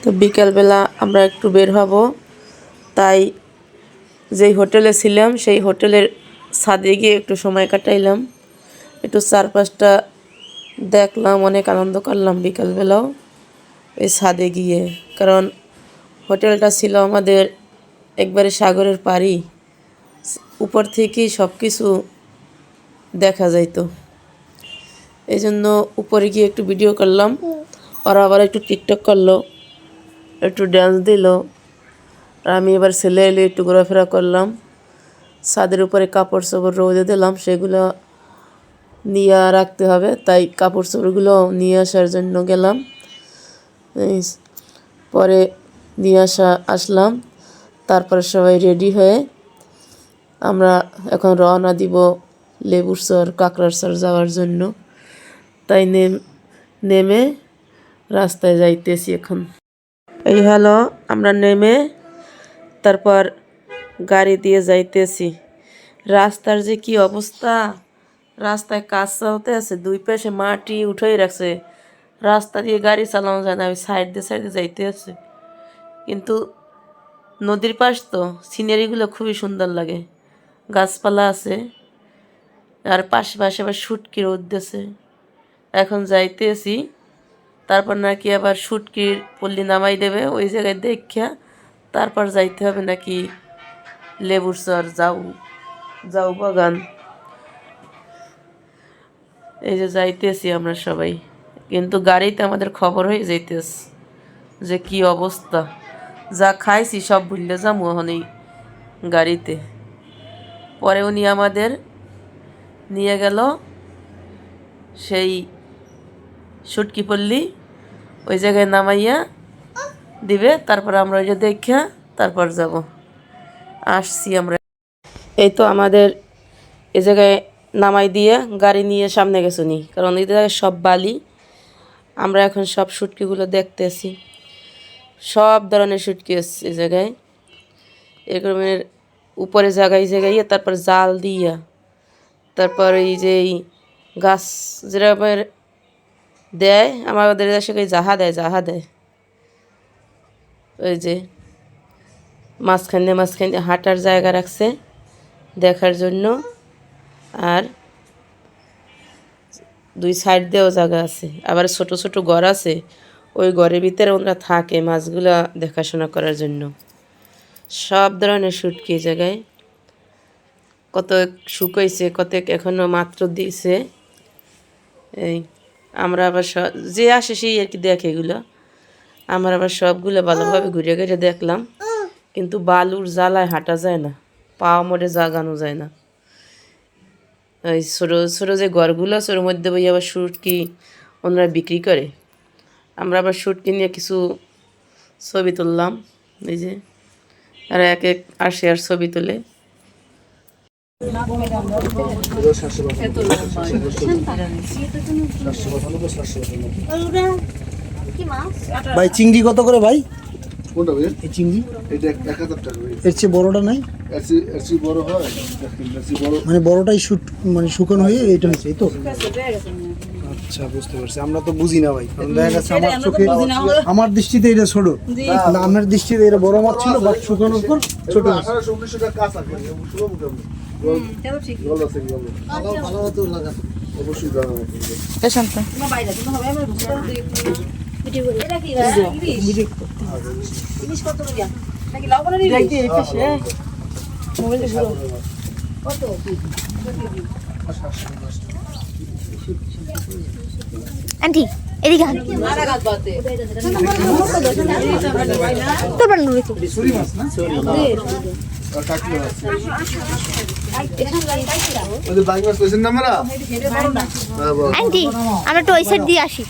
তো বিকালবেলা আমরা একটু বের হব, তাই যেই হোটেলে ছিলাম সেই হোটেলের ছাদে গিয়ে একটু সময় কাটাইলাম, একটু চারপাশটা দেখলাম, অনেক আনন্দ করলাম বিকালবেলাও এই ছাদে গিয়ে। কারণ হোটেলটা ছিল আমাদের একবারে সাগরের পাড়ি, উপর থেকেই সব কিছু দেখা যাইতো। এই জন্য উপরে গিয়ে একটু ভিডিও করলাম, ওরা আবার একটু টিকটক করলো, একটু ড্যান্স দিল, আর আমি এবার ছেলে এলে একটু ঘোরাফেরা করলাম। ছাদের উপরে কাপড় চোপড় রোদে দিলাম, সেগুলো নিয়ে রাখতে হবে, তাই কাপড় চোপড়গুলো নিয়ে আসার জন্য গেলাম। পরে নিয়ে আসলাম, তারপরে সবাই রেডি হয়ে আমরা এখন রওনা দিব লেবুর চর, কাঁকড়ার চর যাওয়ার জন্য। তাই নেমে রাস্তায় যাইতেছি এখন। এই হলো আমরা নেমে তারপর গাড়ি দিয়ে যাইতেছি। রাস্তার যে কি অবস্থা, রাস্তায় কাজ চলতে আছে, দুই পাশে মাটি উঠেই রাখছে, রাস্তা দিয়ে গাড়ি চালানো যায় না, ওই সাইড দিয়ে যাইতে আছে। কিন্তু নদীর পাশ তো সিনারিগুলো খুবই সুন্দর লাগে, গাছপালা আছে, আর পাশে আবার শুটকির উদ্দেশ্যে এখন যাইতেছি। তারপর নাকি আবার শুটকির পল্লী নামাই দেবে, ওই জায়গায় দেখা তারপর যাইতে হবে নাকি লেবুর চর, যাও বাগান। এই যে যাইতেছি আমরা সবাই, কিন্তু গাড়িতে আমাদের খবর হয়ে যাইতেছে যে কি অবস্থা, যা খাইছি সব ভুললে যাবো এখন এই গাড়িতে। পরে উনি আমাদের নিয়ে গেল সেই শুটকি পল্লী, ওই জায়গায় নামাইয়া দিবে, তারপর আমরা ওই যে দেখা তারপর যাব। আসছি আমরা, এই তো আমাদের এ জায়গায় নামাই দিয়ে গাড়ি নিয়ে সামনে গেছে নি, কারণ এই জায়গায় সব বালি। আমরা এখন সব শুটকিগুলো দেখতেছি, সব ধরনের শুটকি আছে এই জায়গায়। এরকমের উপরে জায়গায় তারপর জাল দিয়া, তারপর এই যে গাছ যেরকমের দেয়, আমাদের দেশে জাহা দেয়, ওই যে মাঝখানে হাঁটার জায়গা রাখছে দেখার জন্য, আর দুই সাইড দিয়েও জায়গা আছে, আবার ছোট ছোট ঘর আছে, ওই ঘরের ভিতরে ওরা থাকে মাছগুলা দেখাশোনা করার জন্য। সব ধরনের শুটকি জায়গায়, কত শুকাইছে, কত এখনো মাত্র দিছে। এই আমরা আবার যে আসে সেই আর কি দেখে এগুলো, আমরা আবার সবগুলো ভালোভাবে ঘুরে ঘুরে দেখলাম, কিন্তু বালুর জ্বালায় হাঁটা যায় না, পা মোড়ে জাগানো যায় না। ওই ছোটো ছোটো যে ঘরগুলো আছে ওর মধ্যে বই আবার শুটকি ওনারা বিক্রি করে। আমরা আবার শুটকি নিয়ে কিছু ছবি তুললাম, এই যে আর এক আসে আর ছবি তুলে। ভাই চিংড়ি কত করে ভাই? কোনটা ভাই? এই চিংড়ি এটা 1000 টাকা ভাই। এর চেয়ে বড়টা নাই? এর চেয়ে বড় হয়, বড় মানে বড়টাই শুকানো হয়ে এটা হচ্ছে, এই তো? আচ্ছা, বুঝতে পারছি। আমরা তো বুঝি না ভাই, কারণ দেখা গেছে আমার চোখে, আমার দৃষ্টিতে এটা ছোট, না আমার দৃষ্টিতে এটা বড় মাছ ছিল, বাট শুকানোর পর ছোট মাছ। 1800-1900 টাকা কাঁচা করে শুরু করব। তাও ঠিক ভালো আছে, ভালো ভালো তো লাগা অবশ্যই জানা আছে। এ শান্ত না বাইরে তুমি হবে আমরা ভিডিও করে এটা কি ইলিশ কত টাকা নাকি লবণ নিবি দেখি এই পাশে মোবাইলে ঘুরো কত আন্টি এদিকে আন মারা গাছ বাতে তো বানু রেখো সরি মাছ না? সরি না। আর কাটলো আছে। ওই যে বাইক মাছ কইছেন না আমরা? আন্টি আমরা তো ওই সাইড দিয়ে আসি।